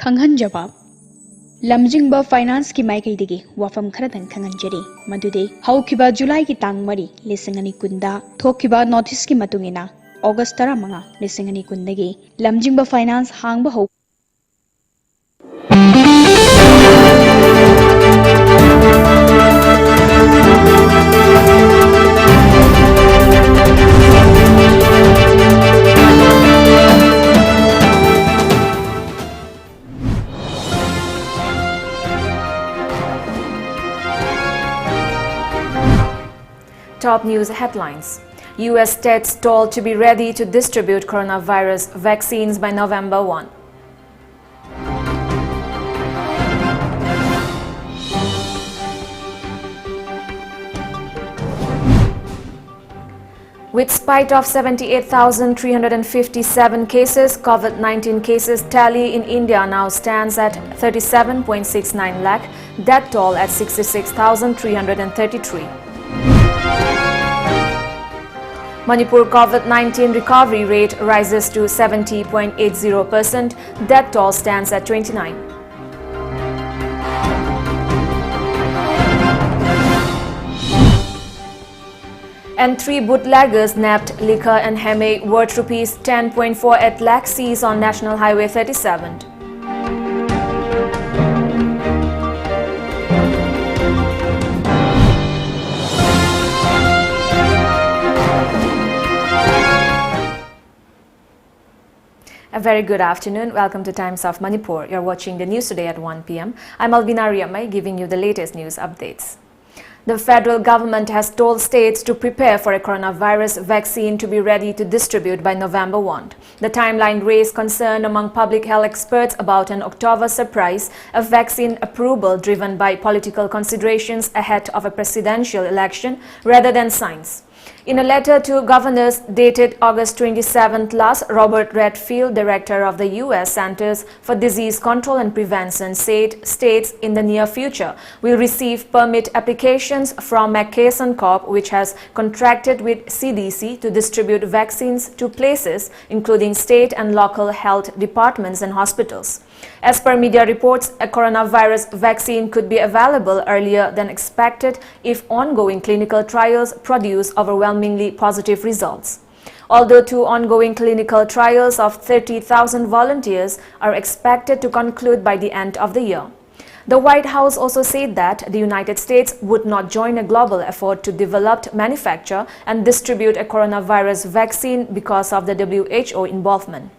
खंगहनजबा लमजिंगबा finance की माइकैदगी वाफम खरदन खंगहनजरी मदुदे हौखिबा जुलाई की तांग मरी लिसिंगनी कुंदा थोखिबा नोटिस की मतुंगिना अगस्त 15 लिसिंगनी कुंदगी लमजिंगबा finance हांगबा how Top news headlines. U.S. states told to be ready to distribute coronavirus vaccines by November 1. With spite of 78,357 cases, COVID-19 cases tally in India now stands at 37.69 lakh, death toll at 66,333. Manipur COVID-19 recovery rate rises to 70.80%, death toll stands at 29. And 3 bootleggers nabbed liquor and ALBINA worth rupees 10.48 lakh seized on National Highway 37. A very good afternoon. Welcome to Times of Manipur. You're watching the news today at 1 p.m. I'm RIAMEI giving you the latest news updates. The federal government has told states to prepare for a coronavirus vaccine to be ready to distribute by November 1. The timeline raised concern among public health experts about an October surprise of vaccine approval driven by political considerations ahead of a presidential election rather than science. In a letter to governors dated August 27th last, Robert Redfield, director of the U.S. Centers for Disease Control and Prevention, said states in the near future will receive permit applications from McKesson Corp, which has contracted with CDC to distribute vaccines to places including state and local health departments and hospitals. As per media reports, a coronavirus vaccine could be available earlier than expected if ongoing clinical trials produce overwhelmingly positive results. Although 2 ongoing clinical trials of 30,000 volunteers are expected to conclude by the end of the year. The White House also said that the United States would not join a global effort to develop, manufacture, and distribute a coronavirus vaccine because of the WHO involvement.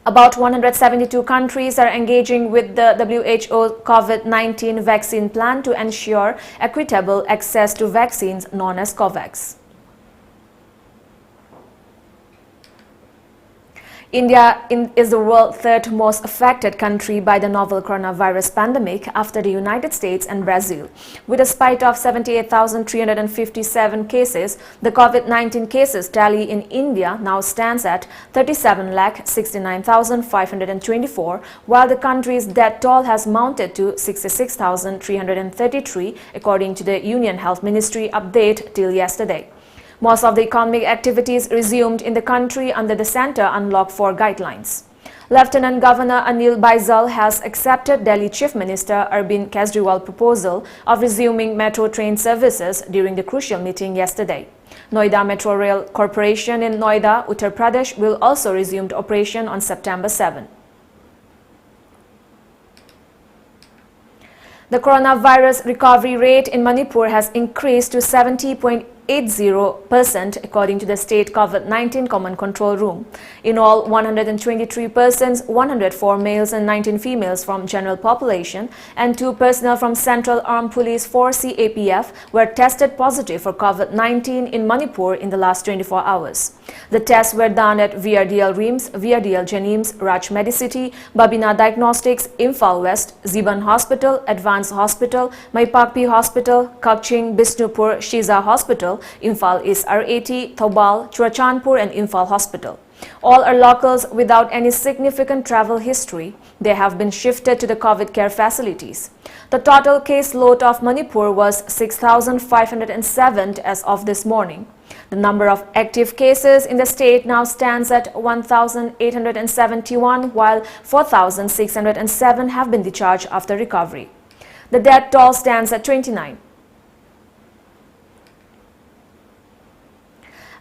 About 172 countries are engaging with the WHO COVID-19 vaccine plan to ensure equitable access to vaccines known as COVAX. India is the world's 3rd most affected country by the novel coronavirus pandemic after the United States and Brazil. With a spike of 78,357 cases, the COVID-19 cases tally in India now stands at 37,69,524, while the country's death toll has mounted to 66,333, according to the Union Health Ministry update till yesterday. Most of the economic activities resumed in the country under the Center Unlock 4 guidelines. Lieutenant Governor Anil Baijal has accepted Delhi Chief Minister Arvind Kejriwal's proposal of resuming metro train services during the crucial meeting yesterday. Noida Metro Rail Corporation in Noida, Uttar Pradesh will also resume operation on September 7. The coronavirus recovery rate in Manipur has increased to 70.80%, according to the state COVID-19 Command Control Room. In all, 123 persons, 104 males and 19 females from general population, and 2 personnel from Central Armed Police Force (CAPF) were tested positive for COVID-19 in Manipur in the last 24 hours. The tests were done at VRDL RIMS, VRDL Janims, Raj Medicity, Babina Diagnostics, Imphal West, Ziban Hospital, Advanced Hospital, Maipakpi Hospital, Kakching, Bishnupur, Shiza Hospital, Imphal East R80, Thobal, Churachandpur and Imphal Hospital. All are locals without any significant travel history. They have been shifted to the COVID care facilities. The total case load of Manipur was 6,507 as of this morning. The number of active cases in the state now stands at 1,871, while 4,607 have been discharged after recovery. The death toll stands at 29.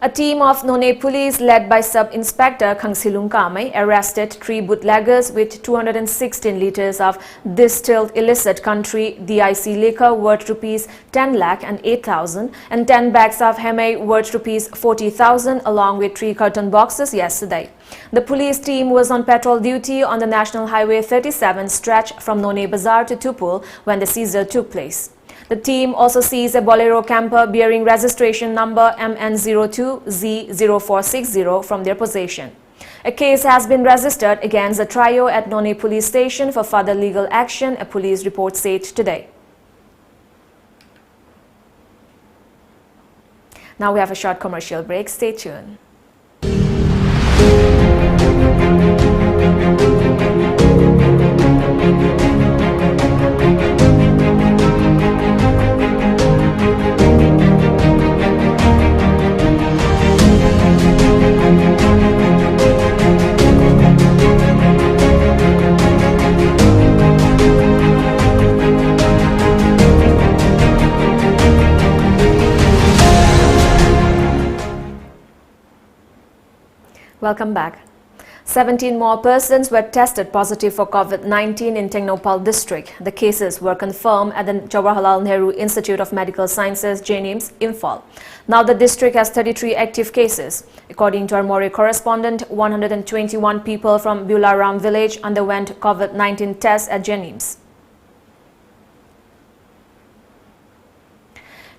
A team of Nonne police led by Sub-Inspector Khangsilung Kamai arrested 3 bootleggers with 216 litres of distilled illicit country DIC liquor worth rupees 10 lakh and 8,000 and 10 bags of ALBINA worth rupees 40,000 along with 3 carton boxes yesterday. The police team was on patrol duty on the National Highway 37 stretch from Nonne Bazaar to Tupul when the seizure took place. The team also seized a Bolero camper bearing registration number MN02Z0460 from their possession. A case has been registered against the trio at Nonne police station for further legal action, a police report said today. Now we have a short commercial break. Stay tuned. Welcome back. 17 more persons were tested positive for COVID-19 in Tengnopal district. The cases were confirmed at the Jawaharlal Nehru Institute of Medical Sciences, JNIMS, Imphal. Now the district has 33 active cases. According to our More correspondent, 121 people from Bularam village underwent COVID-19 tests at JNIMS.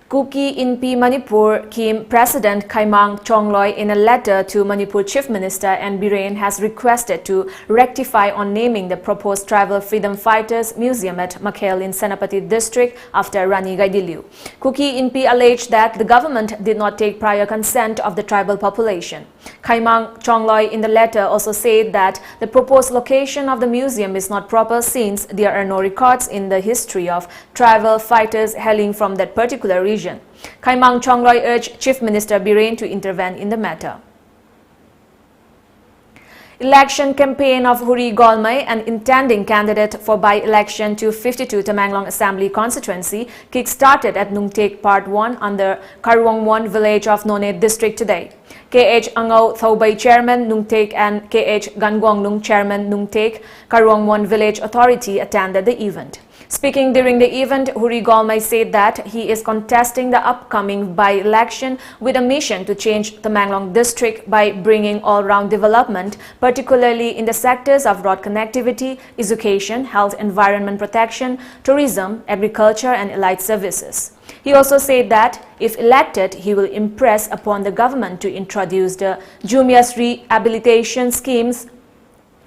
Kuki Inpi Manipur Kim President Kaimong Chongloi in a letter to Manipur Chief Minister and Biren has requested to rectify on naming the proposed tribal freedom fighters museum at Makhel in Senapati district after Rani Gaidiliu. Kuki Inpi alleged that the government did not take prior consent of the tribal population. Kaimong Chongloi in the letter also said that the proposed location of the museum is not proper since there are no records in the history of tribal fighters hailing from that particular region. Kaimong Chongloi urged Chief Minister Biren to intervene in the matter. Election campaign of Huri Golmai, an intending candidate for by-election to 52 Tamenglong Assembly constituency, kick-started at Nungtek Part 1 under Karwongwon village of Nonne district today. KH Angau Thaubai Chairman Nungtek and KH Gangwongnung Chairman Nungtek Karwongwon Village Authority attended the event. Speaking during the event, Huri Golmai said that he is contesting the upcoming by-election with a mission to change the Tamenglong district by bringing all-round development, particularly in the sectors of road connectivity, education, health, environment protection, tourism, agriculture and allied services. He also said that if elected, he will impress upon the government to introduce the Jumia's rehabilitation schemes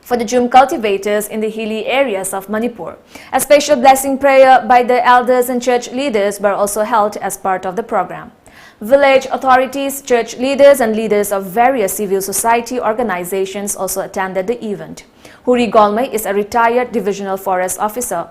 for the Jum cultivators in the hilly areas of Manipur. A special blessing prayer by the elders and church leaders were also held as part of the program. Village authorities, church leaders and leaders of various civil society organizations also attended the event. Huri Golmai is a retired divisional forest officer.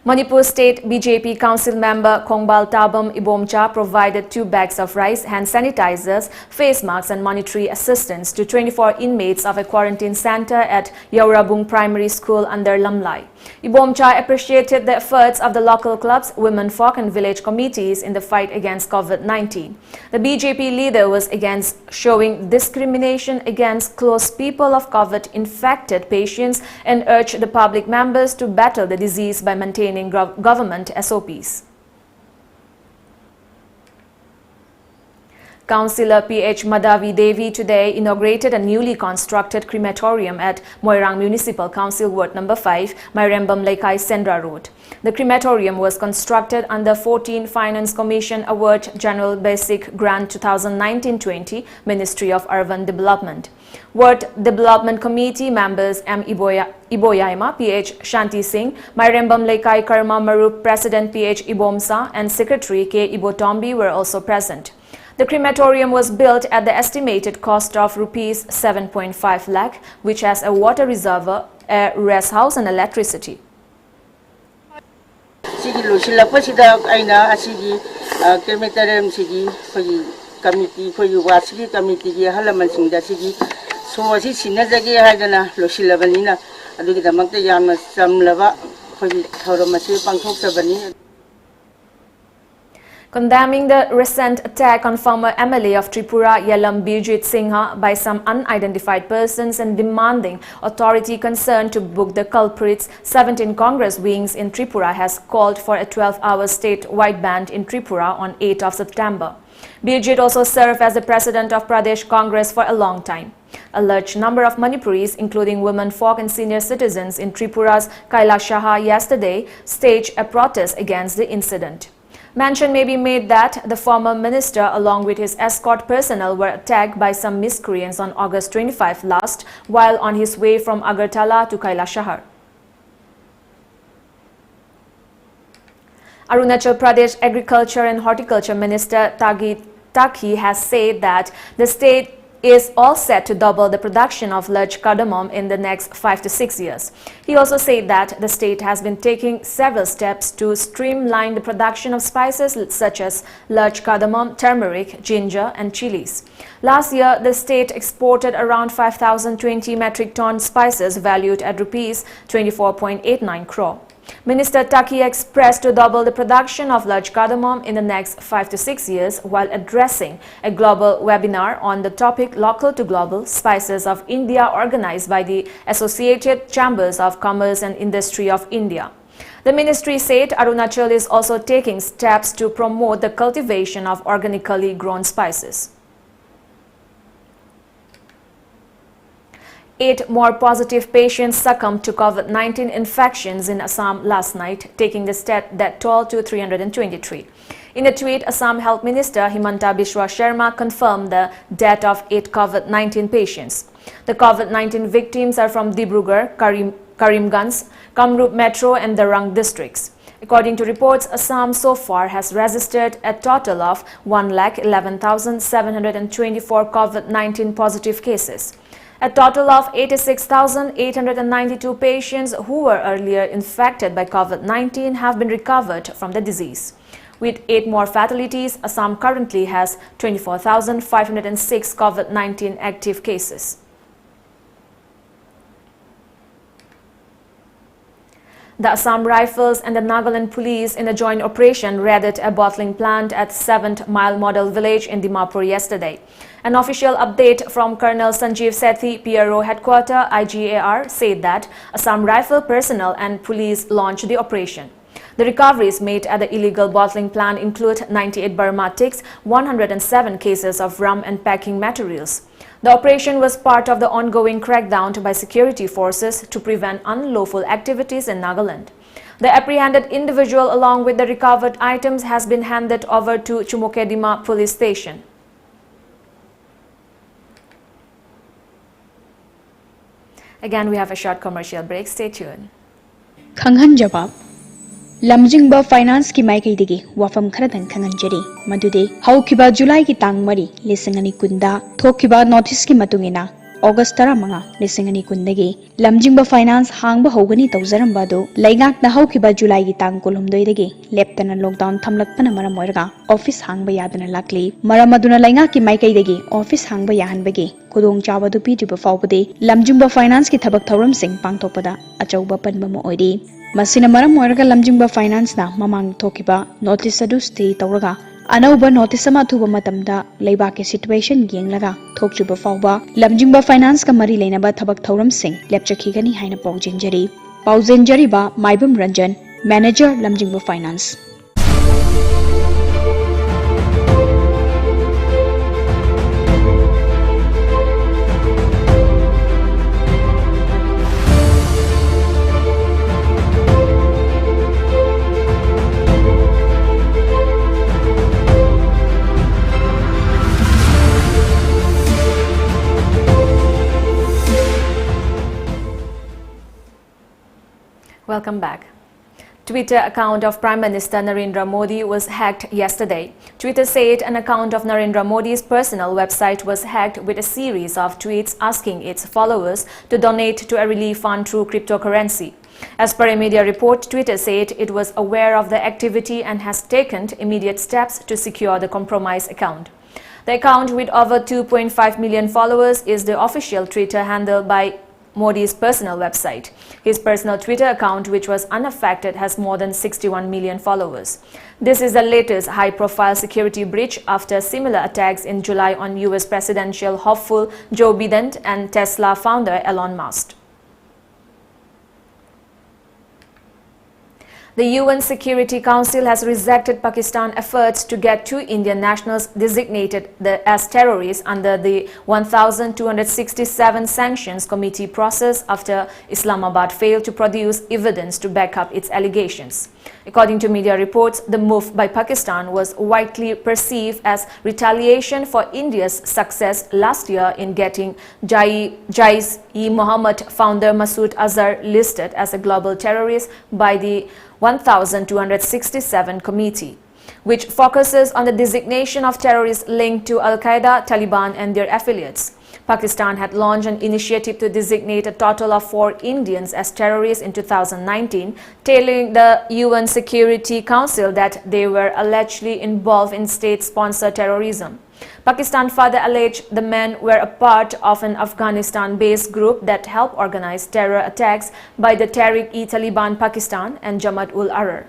Manipur State BJP Council member Kongbal Tabam Ibomcha provided 2 bags of rice, hand sanitizers, face masks and monetary assistance to 24 inmates of a quarantine center at Yaurabung Primary School under Lamlai. Ibomcha appreciated the efforts of the local clubs, women folk and village committees in the fight against COVID-19. The BJP leader was against showing discrimination against close people of COVID-infected patients and urged the public members to battle the disease by maintaining government SOPs. Councillor PH Madhavi Devi today inaugurated a newly constructed crematorium at Moirang Municipal Council Ward No. 5, Mairembam Laikai Sendra Road. The crematorium was constructed under 14 Finance Commission Award General Basic Grant 2019-20, Ministry of Urban Development. Ward Development Committee members M. Iboyaima, PH Shanti Singh, Mairembam Laikai Karma Marup President PH Ibomcha and Secretary K. Ibotombi were also present. The crematorium was built at the estimated cost of rupees 7.5 lakh, which has a water reservoir, a rest house and electricity. asigi losilakpa sida aina asigi crematorium sigi khoi committee khoi wasigi committee gi halaman singda sigi so asi sinajage haidana losilabanina adugi damakta yamna samlaba khoi thoramasi pangthoktabani. Condemning the recent attack on former MLA of Tripura Yelam Birjit Singha by some unidentified persons and demanding authority concerned to book the culprits, 17 Congress wings in Tripura has called for a 12-hour state-wide ban in Tripura on 8th of September. Birjit also served as the president of Pradesh Congress for a long time. A large number of Manipuris, including women, folk and senior citizens in Tripura's Kailashaha yesterday, staged a protest against the incident. Mention may be made that the former minister along with his escort personnel were attacked by some miscreants on August 25 last while on his way from Agartala to Kailashahar. Arunachal Pradesh Agriculture and Horticulture Minister Taki has said that the state is all set to double the production of large cardamom in the next 5 to 6 years. He also said that the state has been taking several steps to streamline the production of spices such as large cardamom, turmeric, ginger and chilies. Last year, the state exported around 5,020 metric ton spices valued at rupees 24.89 crore. Minister Taki expressed to double the production of large cardamom in the next 5 to 6 years while addressing a global webinar on the topic Local to Global Spices of India organized by the Associated Chambers of Commerce and Industry of India. The ministry said Arunachal is also taking steps to promote the cultivation of organically grown spices. 8 more positive patients succumbed to COVID-19 infections in Assam last night, taking the stat that toll to 323. In a tweet, Assam Health Minister Himanta Biswa Sharma confirmed the death of 8 COVID-19 patients. The COVID-19 victims are from Dibrugarh, Karimganj, Kamrup Metro and Darang districts. According to reports, Assam so far has registered a total of 111,724 COVID-19 positive cases. A total of 86,892 patients who were earlier infected by COVID-19 have been recovered from the disease. With 8 more fatalities, Assam currently has 24,506 COVID-19 active cases. The Assam Rifles and the Nagaland Police in a joint operation raided a bottling plant at 7th Mile Model Village in Dimapur yesterday. An official update from Colonel Sanjeev Sethi, PRO Headquarter IGAR, said that Assam Rifle personnel and police launched the operation. The recoveries made at the illegal bottling plant include 98 Burma ticks, 107 cases of rum and packing materials. The operation was part of the ongoing crackdown by security forces to prevent unlawful activities in Nagaland. The apprehended individual along with the recovered items has been handed over to Chumokedima police station. Again, we have a short commercial break. Stay tuned. Khanghan Jawab Lamjingba Finance ki maikaidagi wafam kharadan khanganjari madude haukiba July ki tang mari lisingani kunda thokiba notice ki matungina August 15 lisingani kundagi Lamjingba Finance hangba hogani tawjaramba do laingak na haukiba July ki tang kolumdoidagi leptana lockdown thamlakpana maram oiraga office hangba yadana lakli maramaduna laingak ki maikaidagi office hangba yahanbagi Kudong Chawa du Pidriba Faubade, Lamjingba Finance ki Thabak Thauram Sing Pangtopada, Achauba Panbama Oidi. Masina Maram Moraga Lamjingba Finance na Mamang Tokiba, Notice Adu Stay Tauraga, Anauba Notice Amatuba Matamda, Laybaki Situation Ganglaga, Tokjuba Fauba, Lamjingba Finance Kamari Lenaba Thabak Thauram Sing, Lepchakigani Haina Paujinjari, Pauzinjari Ba, Maibum Ranjan, Manager Lamjingba Finance. Welcome back. Twitter account of Prime Minister Narendra Modi was hacked yesterday. Twitter said an account of Narendra Modi's personal website was hacked with a series of tweets asking its followers to donate to a relief fund through cryptocurrency. As per a media report, Twitter said it was aware of the activity and has taken immediate steps to secure the compromised account. The account, with over 2.5 million followers, is the official Twitter handle by Modi's personal website. His personal Twitter account, which was unaffected, has more than 61 million followers. This is the latest high-profile security breach after similar attacks in July on US presidential hopeful Joe Biden and Tesla founder Elon Musk. The UN Security Council has rejected Pakistan's efforts to get 2 Indian nationals designated as terrorists under the 1267 Sanctions Committee process after Islamabad failed to produce evidence to back up its allegations. According to media reports, the move by Pakistan was widely perceived as retaliation for India's success last year in getting Jaish-e-Mohammed founder Masood Azhar listed as a global terrorist by the 1267 Committee, which focuses on the designation of terrorists linked to Al-Qaeda, Taliban and their affiliates. Pakistan had launched an initiative to designate a total of 4 Indians as terrorists in 2019, telling the UN Security Council that they were allegedly involved in state-sponsored terrorism. Pakistan further alleged the men were a part of an Afghanistan-based group that helped organize terror attacks by the Tehreek-e-Taliban Pakistan and Jamaat-ul-Ahrar.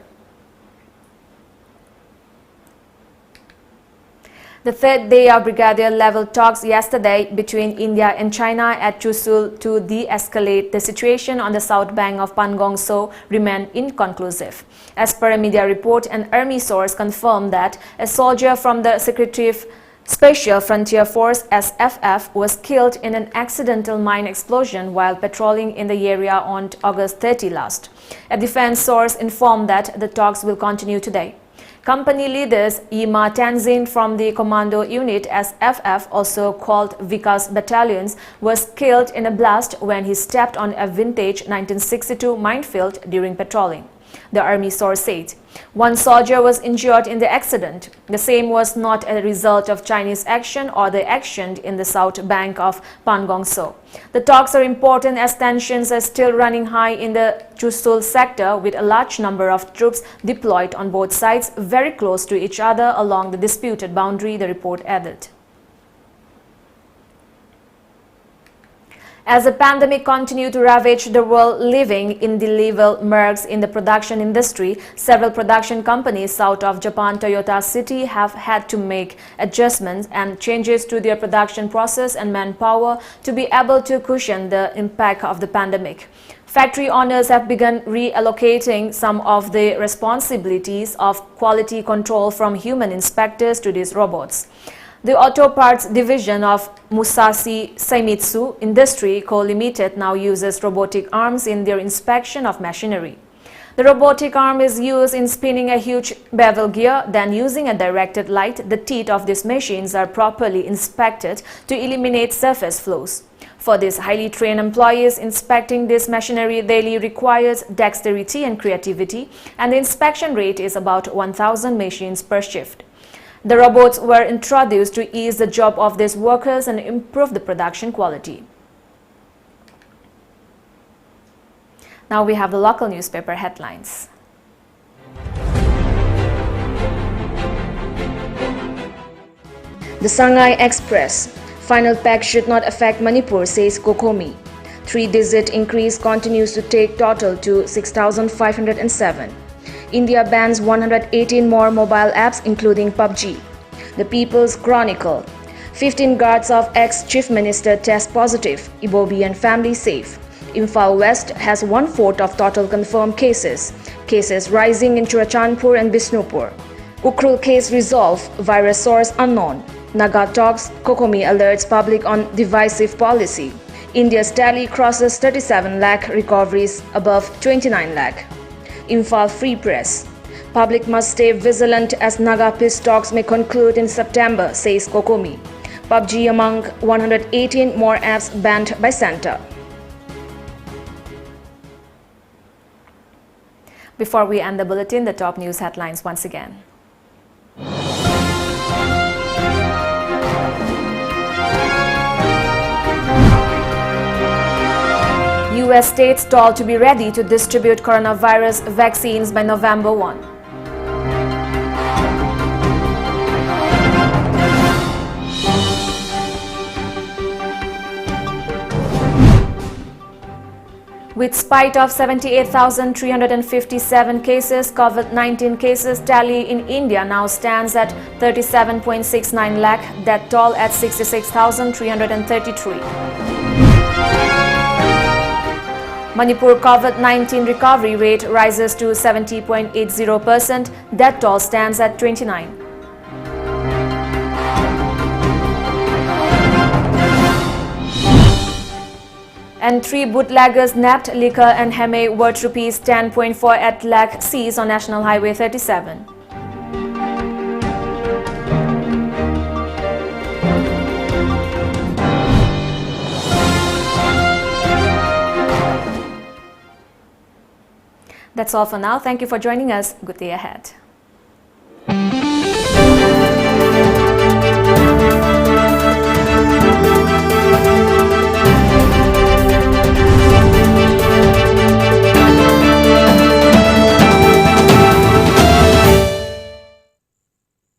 The third day of brigadier-level talks yesterday between India and China at Chushul to de-escalate the situation on the south bank of Pangong Tso remained inconclusive. As per a media report, an army source confirmed that a soldier from the Secretive Special Frontier Force (SFF) was killed in an accidental mine explosion while patrolling in the area on August 30 last. A defense source informed that the talks will continue today. Company leaders Yima Tenzin from the Commando Unit SFF, also called Vikas Battalions, was killed in a blast when he stepped on a vintage 1962 minefield during patrolling. The army source said 1 soldier was injured in the accident. The same was not a result of Chinese action or the action in the south bank of Pangong Tso. The talks are important as tensions are still running high in the Chushul sector, with a large number of troops deployed on both sides very close to each other along the disputed boundary, the report added. As the pandemic continued to ravage the world, leaving indelible marks in the production industry, several production companies south of Japan Toyota City have had to make adjustments and changes to their production process and manpower to be able to cushion the impact of the pandemic. Factory owners have begun reallocating some of the responsibilities of quality control from human inspectors to these robots. The auto parts division of Musashi Seimitsu Industry Co. Limited now uses robotic arms in their inspection of machinery. The robotic arm is used in spinning a huge bevel gear, then using a directed light, the teeth of these machines are properly inspected to eliminate surface flaws. For these highly trained employees, inspecting this machinery daily requires dexterity and creativity, and the inspection rate is about 1,000 machines per shift. The robots were introduced to ease the job of these workers and improve the production quality. Now we have the local newspaper headlines. The Shanghai Express. Final pack should not affect Manipur, says Kokomi. 3-digit increase continues to take total to 6,507. India bans 118 more mobile apps including PUBG. The People's Chronicle. 15 guards of ex-Chief Minister test positive. Ibobi and family safe. Imphal West has 1/4 of total confirmed cases. Cases rising in Churachandpur and Bishnupur. Ukhrul case resolved. Virus source unknown. Naga talks. Kokomi alerts public on divisive policy. India's tally crosses 37 lakh, recoveries above 29 lakh. Imphal Free Press. Public must stay vigilant as Naga peace talks may conclude in September, says Kokomi. PUBG among 118 more apps banned by Centre. Before we end the bulletin, the top news headlines once again. request states told to be ready to distribute coronavirus vaccines by November 1. With spite of 78,357 cases, COVID-19 cases tally in India now stands at 37.69 lakh, death toll at 66,333. Manipur COVID-19 recovery rate rises to 70.80%, death toll stands at 29. And 3 bootleggers nabbed liquor and ALBINA worth rupees 10.48 lakh seized on National Highway 37. That's all for now. Thank you for joining us. Good day ahead.